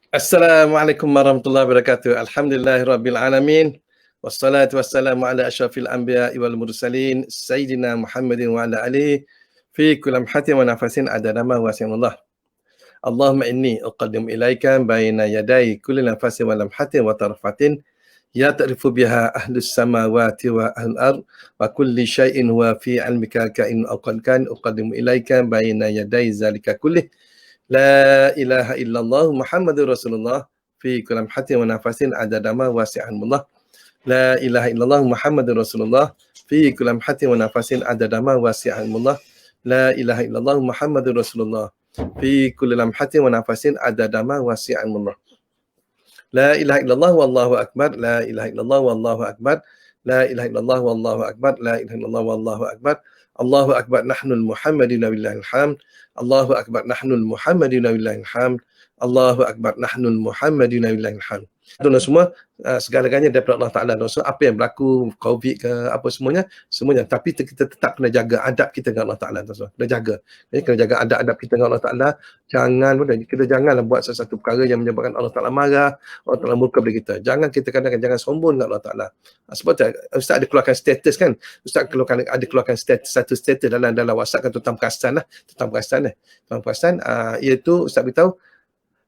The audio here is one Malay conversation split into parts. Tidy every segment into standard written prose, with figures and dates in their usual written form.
Assalamualaikum warahmatullahi wabarakatuh. Alhamdulillahirabbil alamin. Wassalatu wassalamu ala asyrafil anbiya'i wal mursalin sayyidina Muhammadin wa ala alihi fi kulli lamhatin wa nafasin adada ma wasi'allah. Allahumma inni uqaddimu ilaika baina yaday kulli nafasin wa lamhatin wa tarfatin ya ta'rifu biha ahlus samawati wa ahlul ard wa kulli syai'in huwa fi 'ilmika ka'in aqalkan uqaddimu ilaika baina yaday zalika kullih. La ilaha illallah Muhammadur Rasulullah fi kulli lamhatin wa nafasin adada ma wasi'allah. La ilaha illallah Muhammadur Rasulullah fi kulli lamhatin wa nafasin adada ma wasi'allah. La ilaha illallah Muhammadur Rasulullah fi kulli lamhatin wa nafasin adada ma wasi'allah. La ilaha illallah wallahu akbar. La ilaha illallah wallahu akbar. La ilaha illallah wallahu akbar. La ilaha illallah wallahu akbar. Allahu akbar nahnul Muhammadina billahil hamd. Allahu akbar nahnul Muhammadina billahil hamd. Allahu akbar nahnul Muhammadina billahil hamd. Tuan-tuan semua, segala-galanya daripada Allah Ta'ala. So, apa yang berlaku, COVID ke apa semuanya. Tapi kita tetap kena jaga adab kita dengan Allah Ta'ala. Kena jaga. Kena jaga adab-adab kita dengan Allah Ta'ala. Kita janganlah buat sesuatu perkara yang menyebabkan Allah Ta'ala marah, Allah Ta'ala murka pada kita. Jangan kita kadang-kadang jangan sombong dengan Allah Ta'ala. Sebab tu, Ustaz ada keluarkan status kan. Ustaz ada keluarkan satu status dalam WhatsApp kan tentang perasaan lah. Tentang perasaan, iaitu Ustaz beritahu,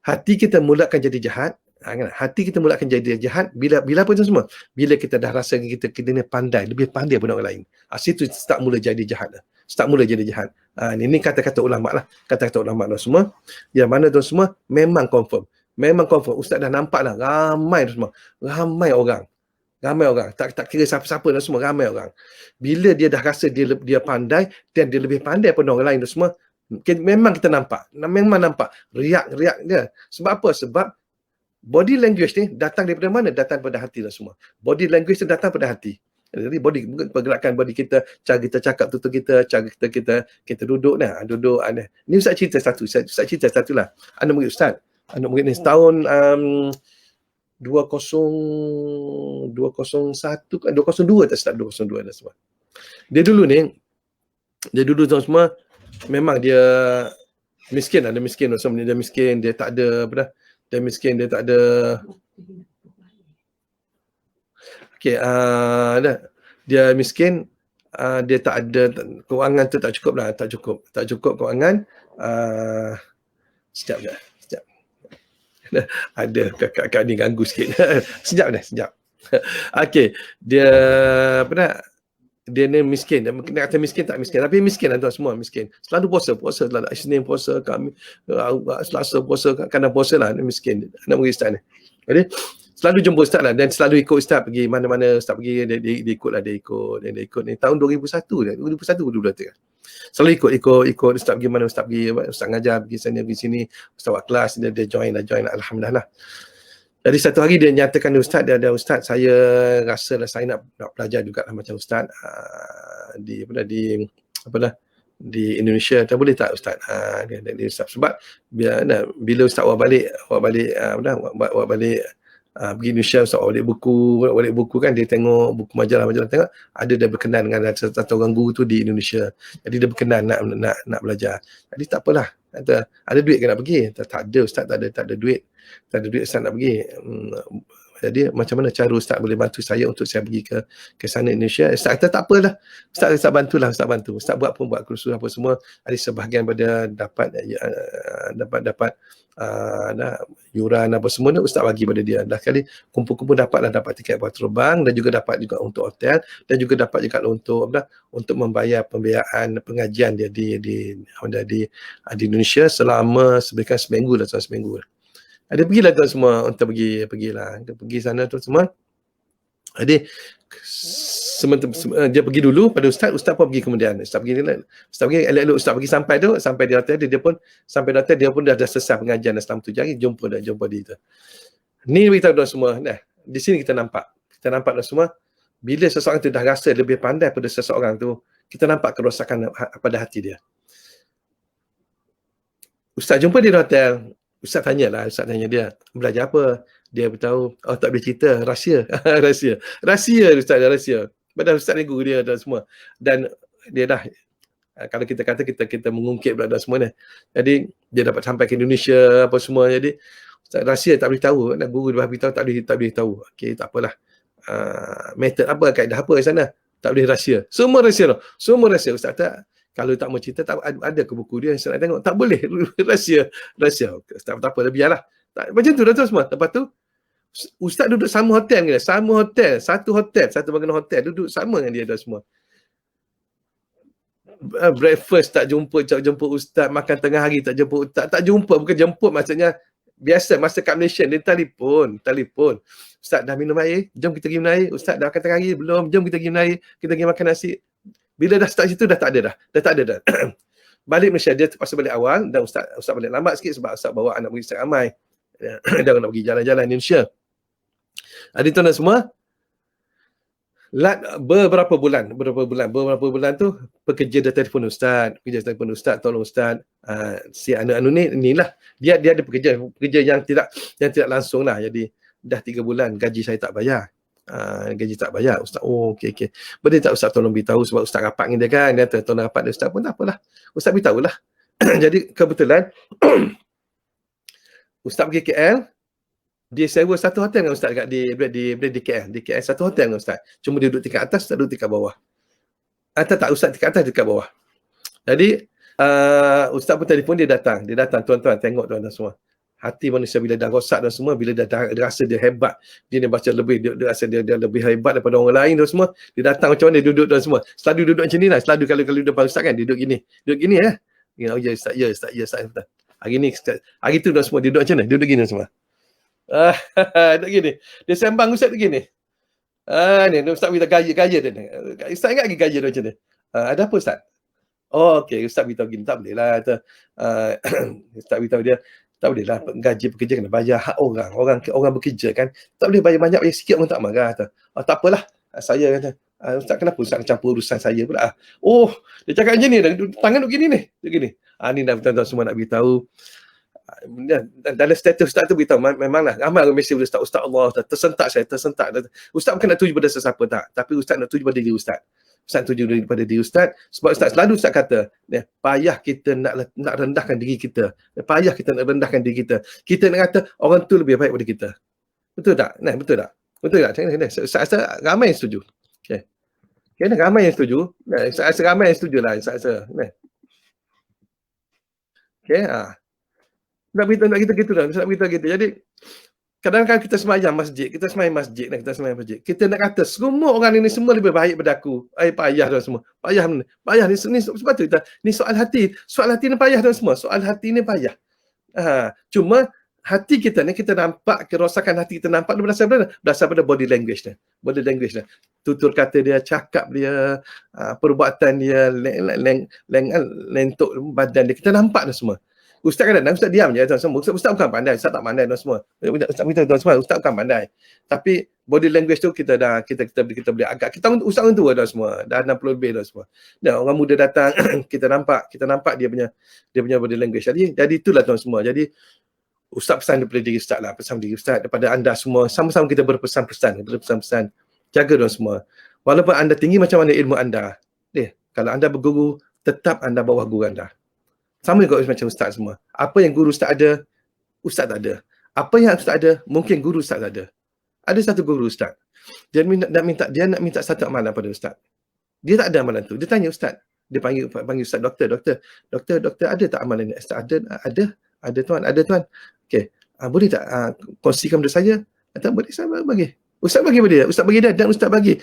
hati kita mulakan jadi jahat. Hati kita mulakan jadi jahat bila apa tu semua? Bila kita dah rasa kita ni pandai, lebih pandai daripada orang lain. Situ start mula jadi jahat dah. Start mula jadi jahat. Ini kata-kata ulama lah. Kata-kata ulama tu semua. Yang mana tu semua memang confirm. Memang confirm. Ustaz dah nampak lah. Ramai tu semua. Ramai orang. Tak kira siapa-siapa dah semua. Ramai orang. Bila dia dah rasa dia pandai dan dia lebih pandai daripada orang lain tu semua, memang kita nampak. Memang nampak. Riak dia. Sebab apa? Sebab body language ni datang daripada mana? Datang daripada hati lah semua. Body language tu datang daripada hati. Jadi pergerakan body kita, cara kita cakap tutur kita, cara kita duduk nah, duduk ada. Ni Ustaz cerita satu. Ustaz cerita satu lah. Anak murid Ustaz. Anak murid ni setahun 2001 kan 202 tak start 202 dah semua. Dia dulu tu semua memang dia miskin, dia miskin dia tak ada apa dah. Dia miskin, dia tak ada. Okey, dia miskin, dia tak ada kewangan tu tak cukup lah, tak cukup kewangan. Sekejap. Ada kakak ni ganggu sikit. Sekejap. Okey, dia apa dah? Dia ni miskin. Dia kata miskin tak miskin. Tapi miskin lah tuan semua, miskin. Selalu puasa selalu Isnin puasa, kami Selasa puasa, kadang puasa lah, miskin. Anak murid Ustaz ni. Jadi selalu jumpa Ustaz lah dan selalu ikut Ustaz pergi mana-mana Ustaz pergi, dia ikut ni tahun 2001 dia. 2001 dulu dah. Selalu ikut Ustaz pergi mana, Ustaz ngajar, pergi sana pergi sini, Ustaz buat kelas, dia join alhamdulillah lah. Jadi satu hari dia nyatakan Ustaz, Ustaz, saya rasa lah saya nak belajar juga lah macam Ustaz di Indonesia. Tak boleh tak Ustaz? Dia Ustaz sebab bila Ustaz awak balik pergi Indonesia, Ustaz balik buku kan, dia tengok buku majalah tengok ada dia berkenan dengan satu orang guru tu di Indonesia. Jadi dia berkenan nak belajar. Jadi tak apalah. Kata, ada duit ke nak pergi? Tak ada Ustaz, tak ada duit. Tak ada duit Ustaz nak pergi. Jadi macam mana cara Ustaz boleh bantu saya untuk saya pergi ke sana Indonesia? Ustaz kata tak apalah. Ustaz bantulah, Ustaz bantu. Ustaz buat kursus apa semua. Ada sebahagian pada dapat yuran apa semua ni Ustaz bagi pada dia. Dah kali kumpul-kumpul dapat tiket buat terbang dan juga dapat juga untuk hotel dan juga dapat juga untuk membayar pembiayaan pengajian dia di Indonesia selama seminggu lah. Dia pergilah tuan semua untuk pergi sana tu semua. Jadi dia pergi dulu pada Ustaz pun pergi kemudian. Ustaz pergi elok-elok Ustaz pergi sampai di hotel dia pun sampai di hotel dia pun dah selesai pengajian dah selama 7 hari, jumpa dia tu. Ni beritahu tuan semua, di sini kita nampak tuan semua, bila seseorang tu dah rasa lebih pandai pada seseorang tu, kita nampak kerosakan pada hati dia. Ustaz jumpa dia di hotel. Ustaz tanya dia, belajar apa? Dia beritahu, tak boleh cerita, rahsia. rahsia Ustaz. Padahal Ustaz ni guru dia dan semua. Dan dia dah, kalau kita kata kita mengungkit pula semua ni. Jadi dia dapat sampai ke Indonesia apa semua. Jadi Ustaz, rahsia tak boleh tahu. Guru dah beritahu tak boleh tahu. Okey, tak apalah. Method apa, kaedah apa di sana? Tak boleh rahsia. Semua rahsia tau. Semua rahsia. Ustaz tak, kalau tak mau cerita, tak ada ke buku dia yang saya nak tengok? Tak boleh. Rahsia. Ustaz, tak apa, biarlah. Macam tu dah tu semua. Lepas tu, Ustaz duduk sama hotel dengan dia. Sama hotel. Satu bangunan hotel. Duduk sama dengan dia dah semua. Breakfast tak jumpa Ustaz. Makan tengah hari tak jumpa Ustaz. Tak jumpa. Bukan jemput maksudnya. Biasa masa kat Malaysia dia telefon. Ustaz dah minum air, jom kita pergi minum air. Ustaz dah makan tengah hari, belum, jom kita pergi minum air, kita pergi makan nasi. Bila dah start situ dah tak ada dah. Balik Malaysia dia terpaksa balik awal dan Ustaz balik lambat sikit sebab Ustaz bawa anak pergi Ustaz ramai. Dia nak pergi jalan-jalan di Malaysia. Adik tuan dan semua, beberapa bulan tu pekerja dah telefon Ustaz, tolong Ustaz, si anu ni lah, dia ada pekerja yang tidak langsung lah. Jadi dah 3 bulan gaji saya tak bayar. Ustaz. Oh, okey. Boleh tak Ustaz tolong beritahu, sebab Ustaz rapat dengan dia kan. Dia kata tolong rapat dia. Ustaz pun tak apalah. Ustaz beritahu lah. Jadi kebetulan Ustaz pergi KL, dia sewa satu hotel dengan Ustaz di KL. Di KL satu hotel dengan Ustaz. Cuma dia duduk tingkat atas, Ustaz duduk tingkat bawah. Tak, Ustaz tingkat atas, tingkat bawah. Jadi Ustaz pun telefon, dia datang, tuan-tuan tengok tuan-tuan semua. Hati manusia bila dah rosak dan semua, bila dia rasa dia hebat, dia baca lebih, dia rasa dia lebih hebat daripada orang lain dan semua, dia datang macam mana, dia duduk dan semua. Selalu duduk macam ni lah, selalu kalau depan Ustaz kan, dia duduk gini ya. Oh ya Ustaz, ya Ustaz. Hari tu dan semua, dia duduk macam mana, dia duduk gini semua. Duduk gini. Dia sembang Ustaz begini. Ni Ustaz kita gaya dia ni. Ustaz ingat lagi gaya dia macam ni. Ada apa Ustaz? Oh okey, Ustaz beritahu gini, tak boleh lah. Ustaz beritahu dia, tak boleh lah, gaji pekerja kena bayar hak orang bekerja kan. Tak boleh bayar banyak, bayar sikit orang tak marah. Tak apalah. Saya kata, Ustaz kenapa Ustaz campur urusan saya pula? Oh, dia cakap macam ni, tangan duduk gini ni. Ni dah tuan-tuan semua nak beritahu. Dalam status Ustaz tu beritahu, memanglah ramai orang Malaysia Ustaz Allah, tersentak. Ustaz bukan nak tuju pada sesiapa tak, tapi Ustaz nak tuju pada diri Ustaz. Ustaz tuju daripada diri Ustaz, sebab Ustaz selalu Ustaz kata, payah kita nak rendahkan diri kita. Kita nak kata orang tu lebih baik daripada kita. Betul tak? Betul tak? Ustaz rasa ramai yang setuju. Okey. Ramai yang setuju. Ustaz rasa ramai yang setuju lah. Ustaz rasa. Okey, nak beritahu gitu lah. Jadi kadang-kadang kita semayang masjid, kita nak kata semua orang ini semua lebih baik daripada aku. Payah dah semua. Payah ni sebab tu ni soal hati ni payah dah semua. Soal hati ni payah. Cuma hati kita ni, kita nampak kerosakan hati kita nampak berasal pada body language dia. Tutur kata dia, cakap dia, perbuatan dia, lentok badan dia, kita nampak dah semua. Ustaz kadang-kadang Ustaz diam je tuan semua. Ustaz bukan pandai, Ustaz tak pandai tuan semua. Ustaz beritahu tuan semua, Ustaz bukan pandai. Tapi body language tu kita boleh agak. Kita Ustaz orang tua tuan semua, dah 60 lebih tuan semua. Dan orang muda datang, kita nampak dia punya body language. Jadi itulah tuan semua. Jadi Ustaz pesan daripada diri Ustaz lah, pesan diri Ustaz daripada anda semua. Sama-sama kita berpesan-pesan. Jaga tuan semua. Walaupun anda tinggi macam mana ilmu anda, kalau anda berguru, tetap anda bawah guru anda. Sama juga macam Ustaz semua. Apa yang guru Ustaz ada, Ustaz tak ada. Apa yang Ustaz ada, mungkin guru Ustaz tak ada. Ada satu guru Ustaz. Dia nak minta satu amalan pada Ustaz. Dia tak ada amalan tu. Dia tanya Ustaz. Dia panggil Ustaz, doktor, ada tak amalan ni? Ustaz, ada tuan. Okey. Boleh tak kongsikan pada saya? Tak boleh, saya bagi. Ustaz bagi pada dia. Ustaz bagi dia dan Ustaz bagi.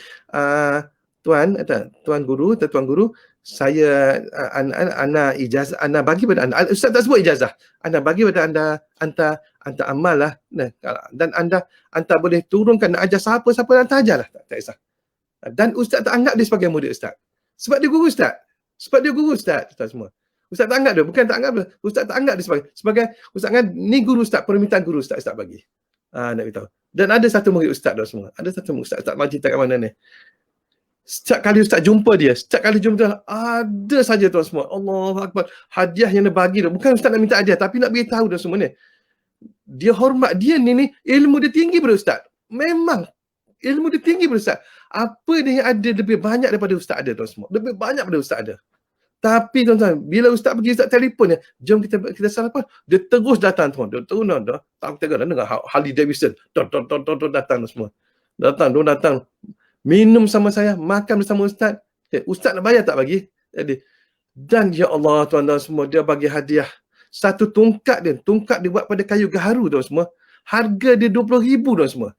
Tuan guru, saya ana ijazah, ana bagi pada anda. Ustaz tak sebut ijazah. Ana bagi pada anda, anta amal lah. Dan anda boleh turunkan nak ajar siapa anda ajarlah. Tak kisah. Dan Ustaz tak anggap dia sebagai murid Ustaz. Sebab dia guru Ustaz. Ustaz semua. Ustaz tak anggap dia, bukan tak anggap dia. Ustaz tak anggap dia sebagai Ustaz anggap ni guru Ustaz, permintaan guru Ustaz bagi. Nak beritahu. Dan ada satu murid Ustaz dah semua. Ada satu murid Ustaz tak cerita kat mana ni. Setiap kali Ustaz jumpa dia, ada saja tuan semua. Allahu Akbar. Hadiah yang dia bagi dia. Bukan Ustaz nak minta hadiah, tapi nak beritahu dia semua ni. Dia hormat, dia ni ilmu dia tinggi pada Ustaz. Memang ilmu dia tinggi pada Ustaz. Apa dia yang ada lebih banyak daripada Ustaz ada tuan semua. Lebih banyak daripada Ustaz ada. Tapi tuan-tuan, bila ustaz pergi, ustaz telefon dia, jom kita sarapan, dia terus datang tuan. Dia terus dah. Tak kata dengar Harley Davidson. Datang semua. Datang. Minum sama saya, makan bersama ustaz. Ustaz nak bayar tak bagi? Jadi, dan ya Allah tuan-tuan semua, dia bagi hadiah. Satu tongkat dia buat pada kayu gaharu tuan semua. Harga dia 20,000 tuan semua.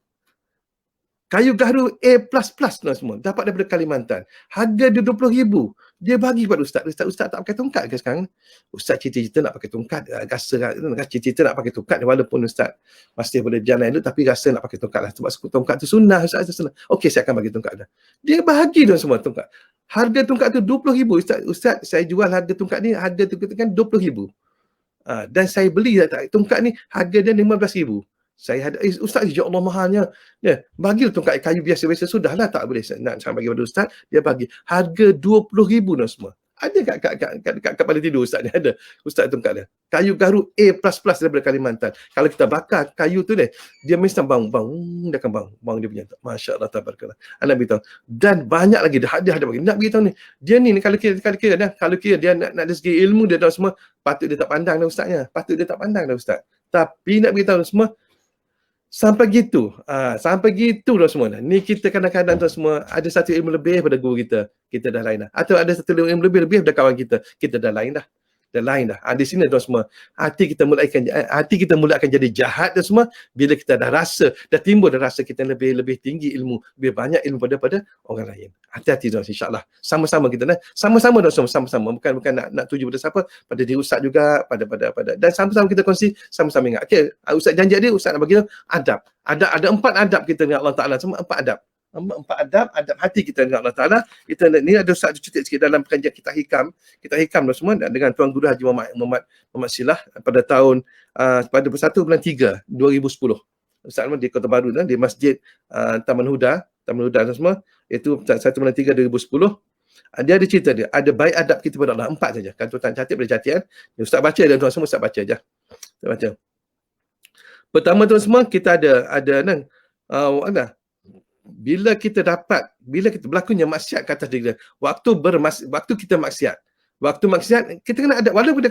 Kayu gaharu A++ tuan semua. Dapat daripada Kalimantan. Harga dia 20,000. Dia bagi kepada ustaz. Ustaz tak pakai tongkat ke sekarang? Ustaz cita-cita nak pakai tongkat. Cita-cita nak pakai tongkat. Walaupun ustaz masih boleh berjalan dulu, tapi rasa nak pakai tongkat lah. Sebab tongkat tu sunnah. Ustaz sunnah. Okey, saya akan bagi tongkat dah. Dia bagi tuan semua tongkat. Harga tongkat tu 20,000. Ustaz, saya jual harga tongkat ni, harga tu kan 20,000. Dan saya beli tongkat ni, harga dia 15,000. Saya ada, ustaz, ya Allah mahalnya. Ya, bagilah tongkat kayu biasa-biasa, sudahlah, tak boleh nak bagi pada ustaz. Dia bagi harga 20,000 dan semua. Ada kat kepala tidur ustaz ni, ada ustaz tongkat dia. Kayu gaharu A++ daripada Kalimantan. Kalau kita bakar kayu tu dia mesti bang, dia akan bang dia punya. Masya-Allah, tabarakallah. Anak beritahu. Dan banyak lagi hadiah bagi. Nak beritahu ni. Dia ni kalau kira dia nak dari segi ilmu dia tahu semua, patut dia tak pandang dah ustaznya. Tapi nak beritahu semua, sampai gitu dah semua. Ni kita kadang-kadang tu semua ada satu ilmu lebih pada guru kita dah lain dah. Atau ada satu ilmu lebih pada kawan kita dah lain dah. Di sini tu semua hati kita mula akan jadi jahat dan semua bila kita dah timbul rasa kita lebih tinggi ilmu, lebih banyak ilmu pada orang lain. Hati-hati tu insya-Allah. Sama-sama kita sama-sama bukan nak tuju pada siapa, pada diri ustaz juga, pada dan sama-sama kita kongsi, sama-sama ingat. Okey, ustaz janji dia ustaz nak bagi adab. Ada 4 adab kita dengan Allah Taala, semua 4 adab. 4 adab hati kita dengan Allah Taala. Kita ni ada ustaz cutik sikit dalam pengajian kita hikam dah semua dengan Tuan Guru Haji Muhammad Silah pada tahun pada 1 bulan 3 2010. Ustaz di Kota Baru di Masjid Taman Huda dan semua, itu 1 bulan 3 2010. Dia ada cerita dia, ada baik adab kita pada Allah 4 saja. Kan tuan catat boleh catat kan. Ustaz baca dan tuan semua ustaz baca aja. Ustaz baca. Pertama tuan semua, kita ada bila kita berlakunya maksiat ke atas diri kita, waktu kita maksiat, kita kena ada, walaupun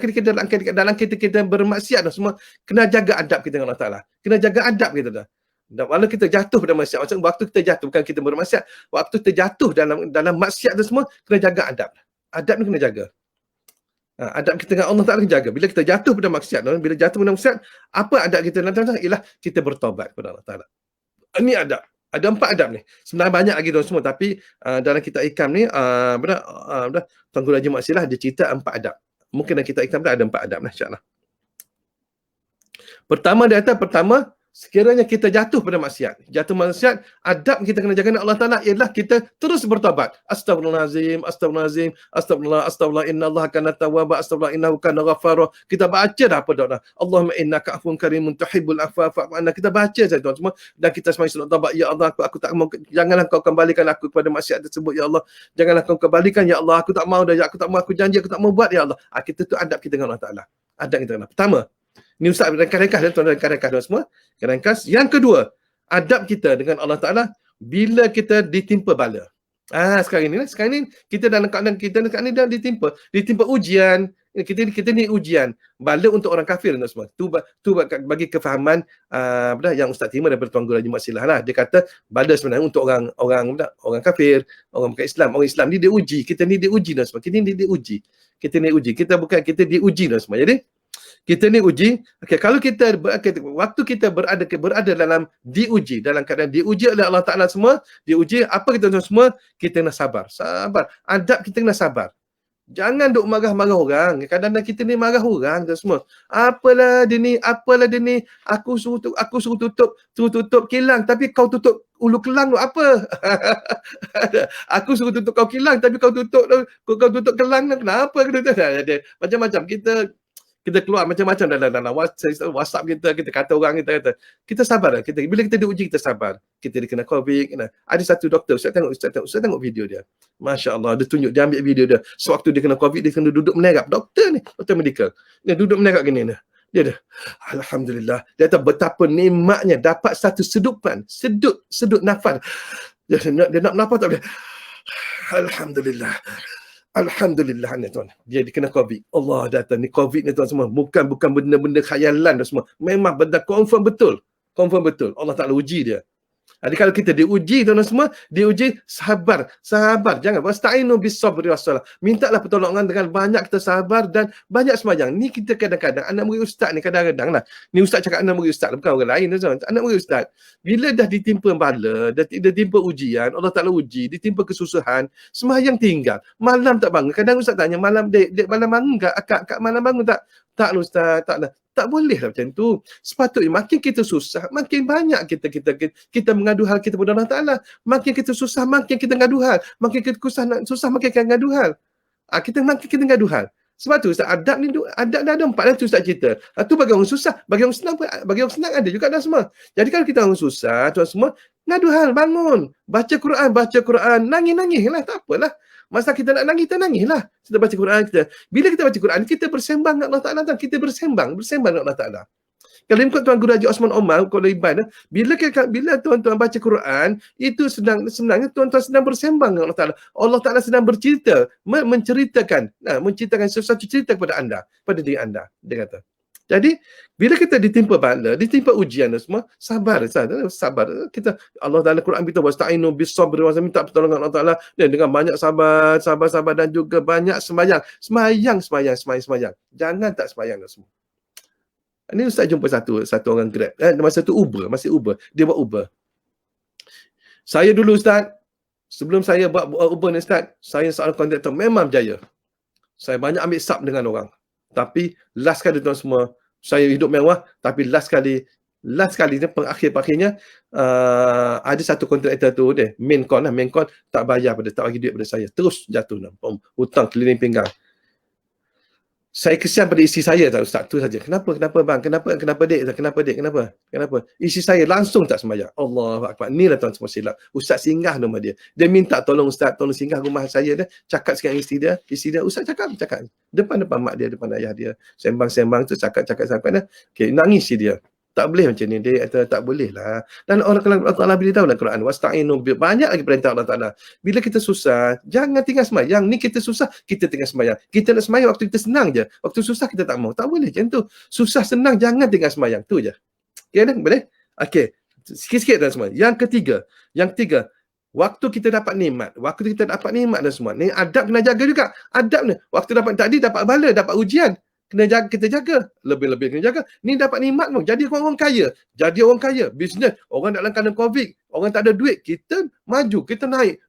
dalam kita bermaksiat dan semua, kena jaga adab kita dengan Allah Ta'ala. Kena jaga adab kita dah. Dan walau kita jatuh pada maksiat, maksudnya waktu kita jatuh, bukan kita bermaksiat, waktu kita jatuh dalam maksiat dan semua, kena jaga adab. Adab ni kena jaga. Adab kita dengan Allah Ta'ala kena jaga. Bila kita jatuh pada maksiat, apa adab kita dengan Allah Ta'ala? Ialah kita bertaubat kepada Allah Ta'ala. Ini adab. Ada 4 adab ni. Sebenarnya banyak lagi tuan semua, tapi dalam kitab hikam ni Tuan Guru Haji Muhammad Silah dia cerita 4 adab. Mungkin dalam kitab hikam ada 4 adab lah insya-Allah. Pertama, sekiranya kita jatuh pada maksiat, adab kita kena jaga dengan Allah Ta'ala ialah kita terus bertaubat. Astagfirullahalazim, astagfirullah, innallaha kana tawwaba, astagfirullah, innahu kana ghafara. Kita baca dah apa doa. Allahumma innaka afuwun karimun tuhibbul afwa fa'fu anna. Kita baca saja tuan semua dan kita semai sunat taubat. Ya Allah, aku tak mau, janganlah kau kembalikan aku kepada maksiat tersebut ya Allah. Janganlah kau kembalikan ya Allah, aku tak mau dah, aku tak mau, aku janji aku tak mau buat ya Allah. Kita tu adab kita dengan Allah Ta'ala. Adab kita dengan pertama. Ni ustaz ringkas dan tuan ringkas semua. Ringkas. Yang kedua, adab kita dengan Allah Ta'ala bila kita ditimpa bala. Sekarang ni kita dalam keadaan kita sekarang ni dah ditimpa ujian. Kita ni ujian bala untuk orang kafir dan semua. Tu bagi kefahaman yang ustaz terima daripada Tuan Guru Haji Muhammad Silah lah. Dia kata bala sebenarnya untuk orang kafir, orang bukan Islam. Orang Islam ni dia uji. Kita ni diuji dan semua. Kita ni diuji. Kita diuji dan semua. Jadi kita ni uji. Kalau waktu kita berada dalam keadaan diuji oleh Allah Ta'ala semua, diuji, apa kita semua? Kita kena sabar. Adab kita kena sabar. Jangan duk marah-marah orang. Kadang-kadang kita ni marah orang dan semua. Apalah dia ni, aku suruh tutup kilang, tapi kau tutup ulu kelang tu apa? Aku suruh tutup kau kilang, tapi kau tutup kelang tu kenapa? Macam-macam kita keluar macam-macam dalam WhatsApp kita kata orang, kita sabar. Bila kita diuji kita sabar. Kita kena COVID. Ada satu doktor, saya tengok video dia. Masya Allah, dia ambil video dia. Sewaktu dia kena COVID, dia kena duduk menerap. Doktor medical. Dia duduk menerap gini. Dia alhamdulillah. Dia kata betapa nikmatnya dapat satu sedut nafas. Dia nak nafas tak boleh. Alhamdulillah. Alhamdulillah ni tuan. Dia dikena COVID. Allah datang ni COVID ni tuan semua. Bukan benda-benda khayalan dah semua. Memang benda confirm betul. Confirm betul. Allah Ta'ala uji dia. Jadi kalau kita diuji tuan-tuan semua, diuji sabar. Jangan wasta'inu bis-sabri was-salah. Mintalah pertolongan dengan banyak kita sabar dan banyak sembahyang. Ni kita kadang-kadang anak murid ustaz ni kadang-kadang lah. Ni ustaz cakap anak murid ustaz, bukan orang lain tuan. Anak murid ustaz. Bila dah ditimpa bala, dah ditimpa ujian, Allah Taala uji, ditimpa kesusahan, sembahyang tinggal. Malam tak bangun. Kadang ustaz tanya, malam dek malam bangun tak? Akak malam bangun tak? Tak lah ustaz, tak lah. Tak boleh lah macam tu. Sepatutnya makin kita susah, makin banyak kita mengadu hal kita kepada Allah Ta'ala. Makin kita susah, makin kita ngadu hal. Makin kita susah, makin kita ngadu hal. Kita ngadu hal. Sebab tu Ustaz, adab ni adab dah ada 4 dah tu Ustaz cerita. Tu bagi orang susah, bagi orang senang ada juga dah semua. Jadi kalau kita orang susah, tuan semua, ngadu hal, bangun. Baca Quran, nangis lah, tak apalah. Masa kita nak nangis, kita nangis lah. Kita baca Quran kita. Bila kita baca Quran, kita bersembang dengan Allah Ta'ala. Kita bersembang dengan Allah Ta'ala. Kalau ikut Tuan Guru Haji Osman Omar, kalau Iban, bila tuan-tuan baca Quran, itu sebenarnya tuan-tuan sedang bersembang dengan Allah Ta'ala. Allah Ta'ala sedang bercerita, menceritakan sesuatu cerita kepada anda, pada diri anda. Dia kata. Jadi, bila kita ditimpa bala, ditimpa ujian dan semua, sabar. Kita, Allah Ta'ala Quran kita wasta'inu bis-sabri wa minta pertolongan Allah Ta'ala dengan banyak sabar dan juga banyak sembahyang. Sembahyang. Jangan tak sembahyang dan semua. Ini Ustaz jumpa satu orang Grab. Masa tu masih Uber. Dia buat Uber. Saya dulu Ustaz, sebelum saya buat Uber ni Ustaz, saya seorang konduktor memang berjaya. Saya banyak ambil sub dengan orang. Tapi last kali tuan semua, saya hidup mewah, tapi last kali ni pengakhir-akhirnya ada satu kontraktor tu dia, main con tak bagi duit pada saya. Terus jatuh hutang keliling pinggang. Saya kesian pada isteri saya tak Ustaz, tu saja. Kenapa bang? Kenapa dek? Kenapa? Isteri saya langsung tak sembahyang. Allahu akbar. Inilah tuan semua silap. Ustaz singgah rumah dia. Dia minta tolong Ustaz, tolong singgah rumah saya dia. Cakap sikit dengan isteri dia. Ustaz cakap. Depan mak dia, depan ayah dia. Sembang tu cakap sampai dah. Okey, nangis dia. Tak boleh macam ni dia kata tak boleh lah. Dan orang Allah Ta'ala beritahu dalam Quran wasta'inu banyak lagi perintah Allah Ta'ala. Bila kita susah, jangan tinggal sembahyang. Ni kita susah, kita tinggal sembahyang. Kita nak sembahyang waktu kita senang je. Waktu susah kita tak mau. Tak boleh macam tu. Susah senang jangan tinggal sembahyang. Tu je. Okey dah? Boleh? Okey. Sikit-sikit dah semua. Yang ketiga, waktu kita dapat nikmat dan semua. Ni adab kena jaga juga. Adab ni. Waktu dapat bala, dapat ujian. Kita jaga. Lebih-lebih kena jaga. Ni dapat nikmat pun. Jadi orang kaya. Bisnes. Orang dalam keadaan COVID. Orang tak ada duit. Kita maju. Kita naik.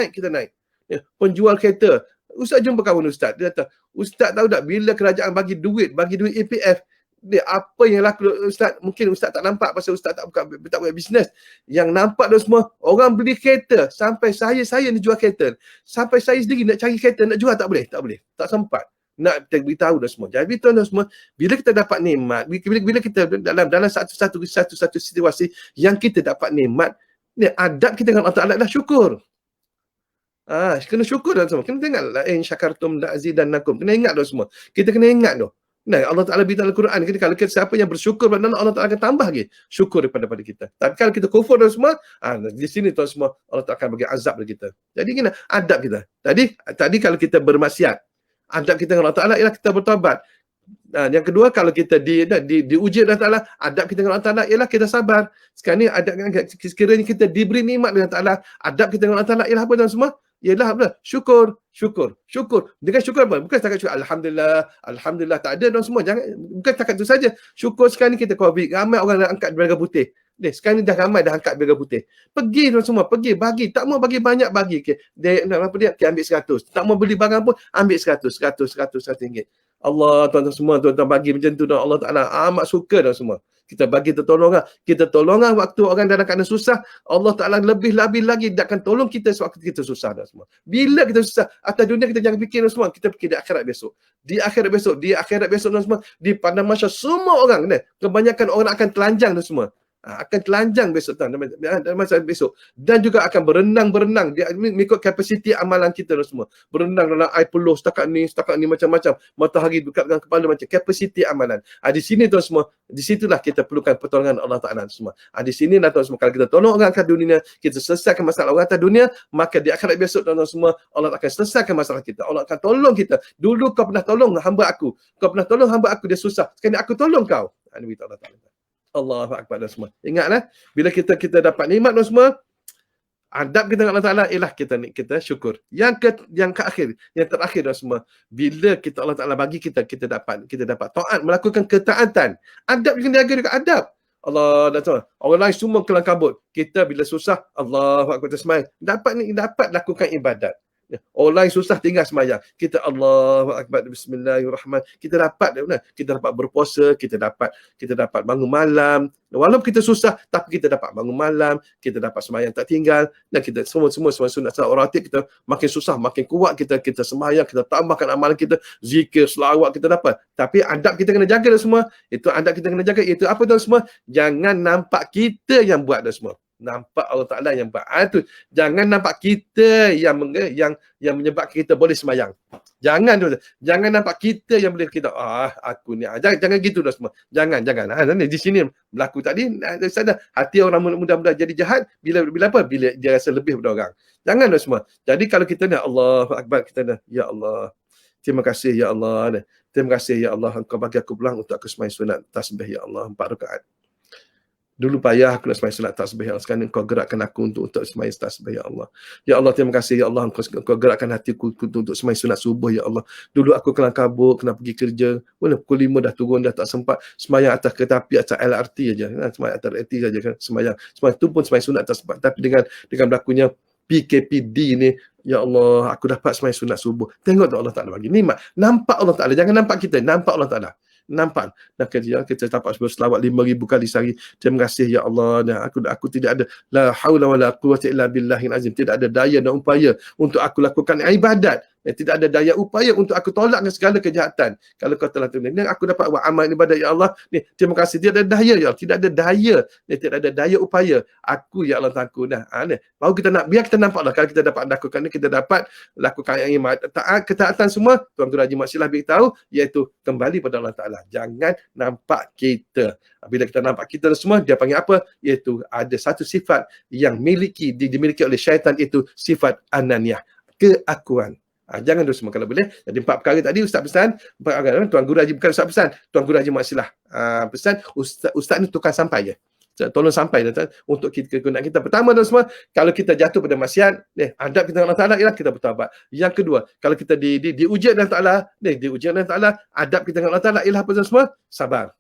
Kita naik. Ya, penjual kereta. Ustaz jumpa kawan Ustaz. Dia kata, Ustaz tahu tak bila kerajaan bagi duit EPF. Dia apa yang laku Ustaz? Mungkin Ustaz tak nampak pasal Ustaz tak buat bisnes. Yang nampak dah semua. Orang beli kereta. Sampai saya ni jual kereta. Sampai saya sendiri nak cari kereta. Nak jual tak boleh. Tak sempat. Nak beritahu dah semua. Jadi tuan-tuan semua, bila kita dapat nikmat, bila kita dalam satu situasi yang kita dapat nikmat, ni adab kita dengan Allah Ta'ala adalah syukur. Kena syukur dah semua. Kena tengok la in syakartum la azidannakum. Kena ingat dah semua. Kita kena ingat dah. Nah, Allah Ta'ala beritahu dalam Quran, kalau siapa yang bersyukur pada Allah Ta'ala akan tambah lagi syukur daripada kita. Tapi kalau kita kufur dan semua, di sini tuan semua Allah Ta'ala akan bagi azab kepada kita. Jadi kena adab kita. Tadi kalau kita bermaksiat, adab kita dengan Allah Ta'ala ialah kita bertaubat. Yang kedua, kalau kita diuji Allah Ta'ala, adab kita dengan Allah Ta'ala ialah kita sabar. Sekarang ni adab sekiranya kita diberi nikmat dengan Allah Ta'ala, adab kita dengan Allah Ta'ala ialah apa tuan semua? Ialah apa? Syukur. Dengan syukur apa? Bukan setakat syukur Alhamdulillah tak ada tuan semua. Bukan setakat itu saja. Syukur sekarang ni kita COVID, ramai orang nak angkat bendera putih. Sekarang ni dah ramai dah angkat bendera putih. Pergi tuan semua, bagi. Tak mau bagi banyak, bagi. Dia ambil 100. Tak mau beli barang pun, ambil 100 ringgit. Allah, tuan-tuan semua, tuan-tuan bagi macam tu. Allah Ta'ala amat suka dah semua. Kita bagi tertolongan. Kita tolongan waktu orang dalam keadaan susah. Allah Ta'ala lebih-lebih lagi dia akan tolong kita sewaktu kita susah dah semua. Bila kita susah, atas dunia kita jangan fikir dah semua. Kita fikir di akhirat besok. Di akhirat besok dah semua. Di padang mahsyar semua orang, kebanyakan orang akan telanjang dah semua. Akan telanjang besok dan masa besok, dan juga akan berenang dia mengikut kapasiti amalan kita semua. Berenang dalam air peluh setakat ni macam-macam, matahari dekat dengan kepala macam kapasiti amalan. Di sini tuan semua, di situlah kita perlukan pertolongan Allah Taala semua. Di sini lah tuan semua, kalau kita tolong orang atas dunia, kita selesaikan masalah orang atas dunia, maka di akhirat besok tuan semua, Allah akan selesaikan masalah kita. Allah akan tolong kita. Dulu kau pernah tolong hamba aku, dia susah, sekarang aku tolong kau. Ini Allah Taala. Allahu Akbar dan semua. Ingatlah, bila kita dapat nikmat dan semua, adab kita dengan Allah Taala ialah kita syukur. Yang terakhir dan semua, bila Allah Taala bagi kita dapat taat, melakukan ketaatan. Adab kita jaga juga adab. Allah dah tahu. Orang lain semua kelang kabut. Kita bila susah, Allahu Akbar sembahyang. Dapat lakukan ibadat. Orang lain susah tinggal sembahyang, kita Allahu Akbar, bismillahirrahmanirrahim. Kita dapat berpuasa, kita dapat bangun malam. Walaupun kita susah, tapi kita dapat bangun malam, kita dapat sembahyang tak tinggal, dan kita semua sunat rawatib kita makin susah, makin kuat kita sembahyang, kita tambahkan amalan kita, zikir, selawat kita dapat. Tapi adab kita kena jaga dah semua. Itu adab kita kena jaga, itu apa dah semua? Jangan nampak kita yang buat dah semua. Nampak Allah Taala yang buat. Itu jangan nampak kita yang menyebabkan kita boleh sembahyang. Jangan nampak kita yang boleh kita aku ni. Jangan gitu dah semua. Jangan. Di sini berlaku tadi sadar hati orang mudah-mudah jadi jahat bila apa? Bila dia rasa lebih daripada orang. Jangan dah semua. Jadi kalau kita nak Allahu Akbar, kita nak ya Allah. Terima kasih ya Allah. Terima kasih ya Allah, Engkau bagi aku peluang untuk aku sembahyang sunat tasbih ya Allah 4 rakaat. Dulu payah aku nak sembahyang sunat tasbih ya Allah. Sekarang Engkau gerakkan aku untuk sembahyang tasbih ya Allah. Ya Allah, terima kasih ya Allah, Engkau gerakkan hatiku untuk sembahyang sunat subuh ya Allah. Dulu aku kelang kabut, kena pergi kerja. Pukul 5 dah turun, dah tak sempat sembahyang atas kereta api, atas LRT aja. Sembahyang atas LRT saja kan sembahyang. Sembahyang tu pun sembahyang sunat tak sempat. Tapi dengan berlakunya PKPD ni, ya Allah, aku dapat sembahyang sunat subuh. Tengok tu Allah Taala bagi nikmat. Nampak Allah Taala, jangan nampak kita, nampak Allah Taala. Nampak dan kita dapat selawat 5,000 kali sehari. Terima kasih ya Allah. Dan aku tidak ada la haula wala quwwata illa billahil azim. Tidak ada daya dan upaya untuk aku lakukan ibadat. Tidak ada daya upaya untuk aku tolakkan segala kejahatan. Kalau kau telah tulis, aku dapat buat amal ibadat ya Allah. Ni, terima kasih. Tidak ada daya ya Allah. Tidak ada daya. Tidak ada daya upaya. Aku ya Allah takut dah. Baru kita nak, biar kita nampak lah. Kalau kita dapat lakukan ni, kita dapat lakukan yang taat, ketaatan semua. Tuan Guru Haji Mat Silah beritahu, iaitu kembali pada Allah Ta'ala. Jangan nampak kita. Bila kita nampak kita semua, dia panggil apa? Iaitu ada satu sifat yang dimiliki oleh syaitan, itu sifat ananiyah, keakuan. Jangan dulu semua kalau boleh. Jadi 4 perkara tadi Ustaz pesan, 4 perkara Tuan Guru Haji, bukan Ustaz pesan, Tuan Guru Haji Mat Silah pesan, Ustaz ni tukar sampai je. Tolong sampai untuk kita kegunaan kita. Pertama dan semua, kalau kita jatuh pada maksiat, adab kita dengan Allah Taala ialah kita bertaubat. Yang kedua, kalau kita diuji dengan Allah Taala, adab kita dengan Allah Taala ialah apa semua? Sabar.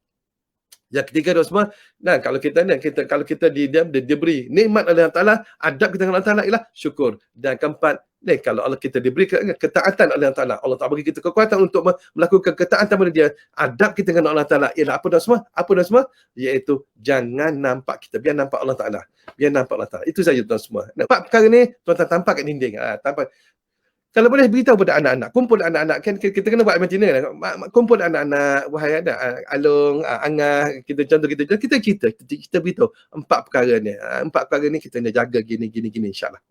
Yang ketiga dan semua, kalau kita diberi nikmat oleh Allah Taala, adab kita dengan Allah Taala ialah syukur. Dan keempat, kalau Allah kita diberi ketaatan oleh Allah Taala, Allah Taala bagi kita kekuatan untuk melakukan ketaatan pada dia, adab kita dengan Allah Taala ialah apa dan semua? Iaitu jangan nampak kita, biar nampak Allah Taala. Itu saja tuan semua. Nampak perkara ni, tuan-tuan tampak kat dinding. Kalau boleh beritahu pada anak-anak, kumpul anak-anak, kan kita kena buat macam ni. Kumpul anak-anak, wahai anak, Along, Angah, kita beritahu 4 perkara ni. 4 perkara ni kita nak jaga gini insya-Allah.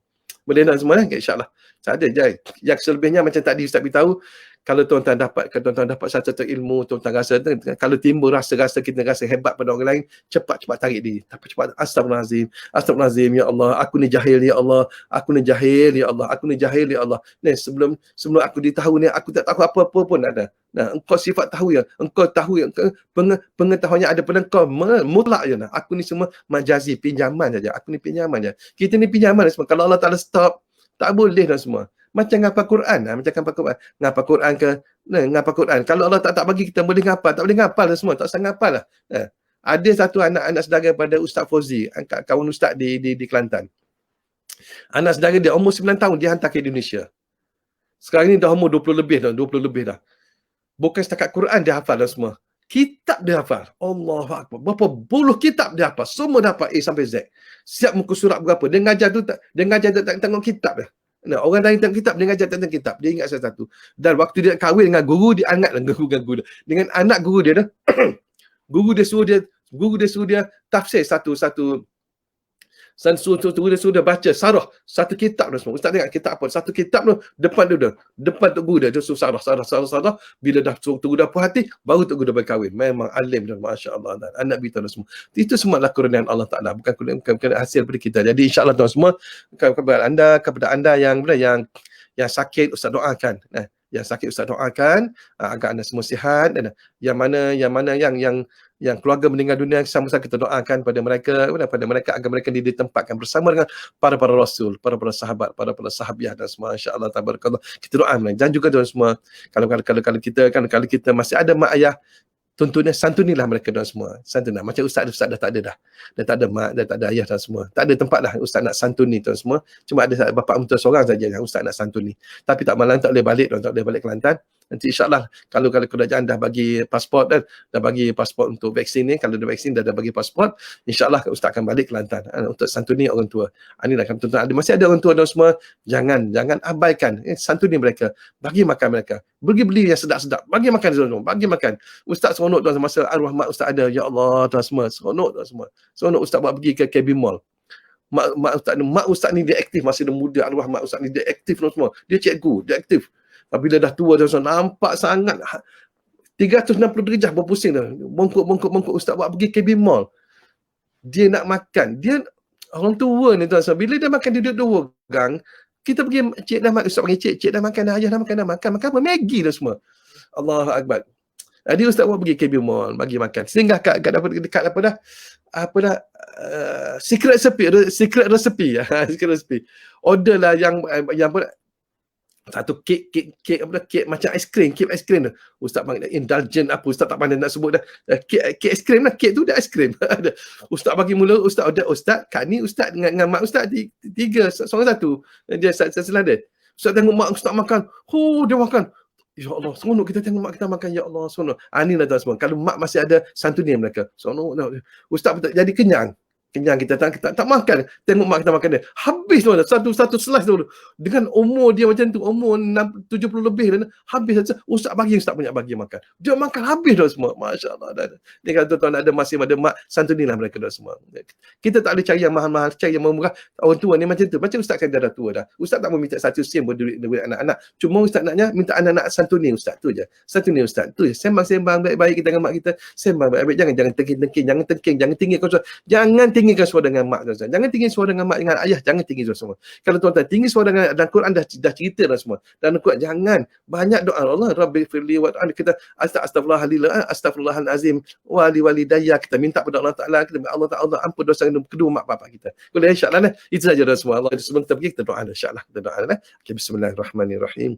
Boleh nak semua insya-Allah. Tak ada je. Yang selebihnya macam tadi Ustaz beritahu, kalau tuan-tuan dapat satu ilmu, tuan-tuan rasa, kalau timbul rasa kita rasa hebat pada orang lain, cepat tarik diri. Cepat astagfirullahalazim ya Allah, aku ni jahil ya Allah, aku ni jahil ya Allah. Ni sebelum aku ditahu ni, aku tak tahu apa-apa pun ada. Engkau sifat tahu ya, engkau tahu ya, pengetahuannya ada pada engkau mutlak je. Aku ni semua majazi, pinjaman saja. Aku ni pinjaman je. Kita ni pinjaman semua. Kalau Allah Taala stop, tak boleh dah semua. Macam ngapal Quran, ngapal Quran ke, ngapal Quran. Kalau Allah tak bagi kita boleh ngapal, tak boleh ngapal dah semua, tak usah ngapal lah. Ada satu anak saudara pada Ustaz Fauzi, kawan Ustaz di Kelantan. Anak saudara dia umur 9 tahun, dia hantar ke Indonesia. Sekarang ni dah umur 20 lebih dah. Bukan setakat Quran dia hafal dah semua. Kitab dia hafal. Allahu Akbar. Berapa puluh kitab dia hafal. Semua dah hafal A sampai Z. Siap muka surat berapa. Dia ngajar tak tengok kitab dia. Orang lain tengok kitab, dia ngajar tentang kitab. Dia ingat satu-satu. Dan waktu dia kahwin dengan guru, dia ingatlah guru dia. Dengan anak guru dia dah. Guru dia suruh dia Guru dia suruh dia tafsir satu-satu. Sudah baca sarah satu kitab dah semua. Ustaz tengok kitab apa? Satu kitab tu depan dia. Depan tok guru dia suruh sarah. Bila dah tok guru dah puas hati, baru tok guru dah berkahwin. Memang alim dah, masya-Allah. Dan anak kita semua. Itu semua adalah kurniaan Allah Taala, bukan hasil daripada kita. Jadi insya-Allah tuan semua, kepada anda yang sakit, Ustaz doakan. Yang sakit Ustaz doakan agar anda semua sihat, dan yang mana yang keluarga meninggal dunia, sama-sama kita doakan pada mereka agar mereka ditempatkan bersama dengan para rasul, para sahabat, para sahabiah dan semua, insya-Allah tabarakallah. Kita doa dan juga tuan semua, kalau kita masih ada mak ayah, tentunya santunilah mereka dan semua. Santunilah. Macam ustaz dah tak ada dah. Dah tak ada mak, dah tak ada ayah dan semua. Tak ada tempat dah ustaz nak santuni tuan semua. Cuma ada bapa mentua seorang saja yang ustaz nak santuni. Tapi tak malam tak boleh balik tuan, tak boleh balik Kelantan. Nanti insya-Allah kalau kerajaan dah bagi pasport dan dah bagi pasport untuk vaksin ni, kalau dah vaksin dah bagi pasport, insya-Allah ustaz akan balik Kelantan untuk santuni orang tua. Inilah kan tuan-tuan, masih ada orang tua dan semua, jangan abaikan santuni mereka, bagi makan mereka. Pergi beli yang sedap-sedap, bagi makan semua, bagi makan. Ustaz seronok tuan, masa arwah mak ustaz ada, ya Allah tuan semua, seronok tuan semua. Seronok ustaz buat pergi ke KB Mall. Mak ustaz ni dia aktif, masih dia muda, arwah mak ustaz ni dia aktif tuan semua. Dia cikgu, dia aktif. Apabila dah tua tuan, nampak sangat 360 darjah berpusing dah. Bongkok ustaz buat pergi KB Mall. Dia nak makan, dia orang tua ni tuan, bila dia makan dia duduk dua gang, kita pergi cik dah makan, ustaz panggil cik dah makan dah, ayah dah makan apa, Maggi dah semua. Allahu akbar. Dia ustaz buat pergi KB Mall bagi makan. Sehingga dekat apa dah? Secret recipe. Order lah yang satu kek macam kek ais krim tu. Ustaz panggil indulgent apa, ustaz tak pandai nak sebut dah. Kek ais krim lah, kek tu dah ais krim. Ustaz bagi mula, ustaz order, ustaz kat ni ustaz dengan mak ustaz tiga, seorang satu. Dia sebelah dia. Ustaz tengok mak ustaz makan. Dia makan. Ya Allah, seronok kita tengok mak kita makan. Ya Allah, seronok. Inilah tuan semua. Kalau mak masih ada, santuni mereka. Seronok. Ustaz jadi kenyang kita tak makan, tengok mak kita makan dia habis tu, satu slice tu dengan umur dia macam tu, umur 70 lebih dan habis saja. Ustaz banyak bagi makan, dia makan habis dah semua, masya-Allah. Dia kata tuan, ada masih ada mak, santunilah mereka dah semua. Kita tak boleh cari yang mahal-mahal, cari yang murah. Orang tua ni macam tu, macam ustaz kan dah tua dah, ustaz tak mau minta satu sen buat duit anak-anak, cuma ustaz naknya minta anak-anak santuni ustaz tu je, santuni ustaz tu je. Sembang-sembang baik-baik kita dengan mak kita, sembang baik-baik, jangan tengking, jangan tinggi kau, jangan tinggikan suara dengan mak tuan-tuan. Jangan tinggi suara dengan mak, dengan ayah, jangan tinggi suara semua. Kalau tuan-tuan tinggi suara dengan, dan Quran dah cerita dah semua. Dan Quran jangan banyak doa Allah, Rabbi firli wa kita astaghfirullahalazim wa li walidayya, kita minta pada Allah Taala, kita Allah Taala ampun dosa kedua mak bapak kita. Boleh insya-Allah itu saja dah semua. Allah sebelum kita pergi kita doa insya-Allah. Kita doa okay, bismillahirrahmanirrahim.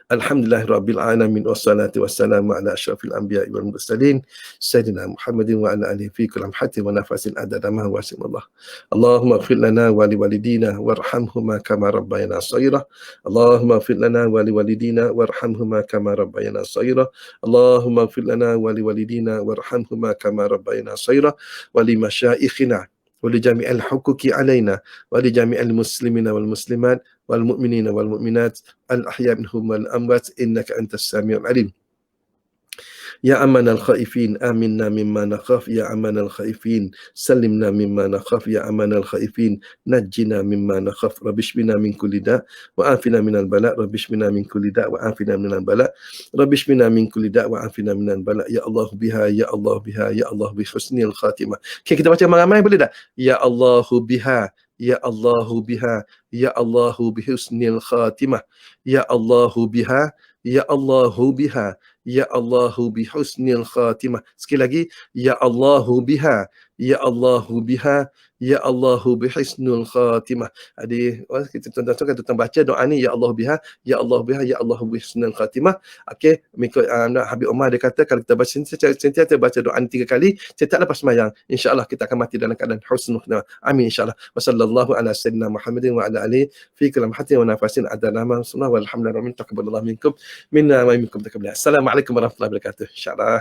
Alhamdulillahirabbil alamin wassalatu wassalamu ala asyrafil anbiya'i wal mursalin sayyidina Muhammadin wa ala alihi fi kulli hatin wa nafasin adada ma wasimullah. Allahumma ighfir lana wa li walidina warhamhuma kama rabbayana shaghira. Allahumma ighfir lana wa li walidina warhamhuma kama rabbayana shaghira. Allahumma ighfir lana wa li walidina warhamhuma kama rabbayana shaghira wa li masyayikhina ولجميع الحقوق علينا ولجميع المسلمين والمسلمات والمؤمنين والمؤمنات الأحياء منهم والأموات إنك أنت السميع العليم. يا أمان الخائفين آمنا مما نخاف، يا أمان الخائفين سلمنا مما نخاف، يا أمان الخائفين نجنا مما نخاف. رب اشفنا من كل داء وعافنا من البلاء، رب اشفنا من كل داء وعافنا من البلاء، رب اشفنا من كل داء وعافنا من البلاء. يا الله بها، يا الله بها، يا الله بحسن الخاتمة. Okay, kita baca ramai boleh tak? Ya Allah biha, ya Allah biha, ya Allah bihusnil khatimah. Ya Allah biha, ya Allah biha, ya Allah bihusnil khatimah. Sekali lagi, ya Allah biha, ya Allah biha, ya Allah bihusnul khatimah. Jadi kita tuan-tuan baca doa ni, ya Allah biha, ya Allah biha, ya Allah bihusnul khatimah. Okey, mengikut Habib Umar dia kata kalau kita baca sentiasa baca doa ni 3 kali setiap lepas sembahyang, insya-Allah kita akan mati dalam keadaan husnul khatimah. Amin insya-Allah. Wasallallahu ala sayyidina Muhammadin wa ala alihi fi kulli hatin wa nafasin adana ma sunna walhamdulillah min taqabbalallahu minkum minna wa minkum taqabbal. Assalamualaikum warahmatullahi wabarakatuh. Insya-Allah.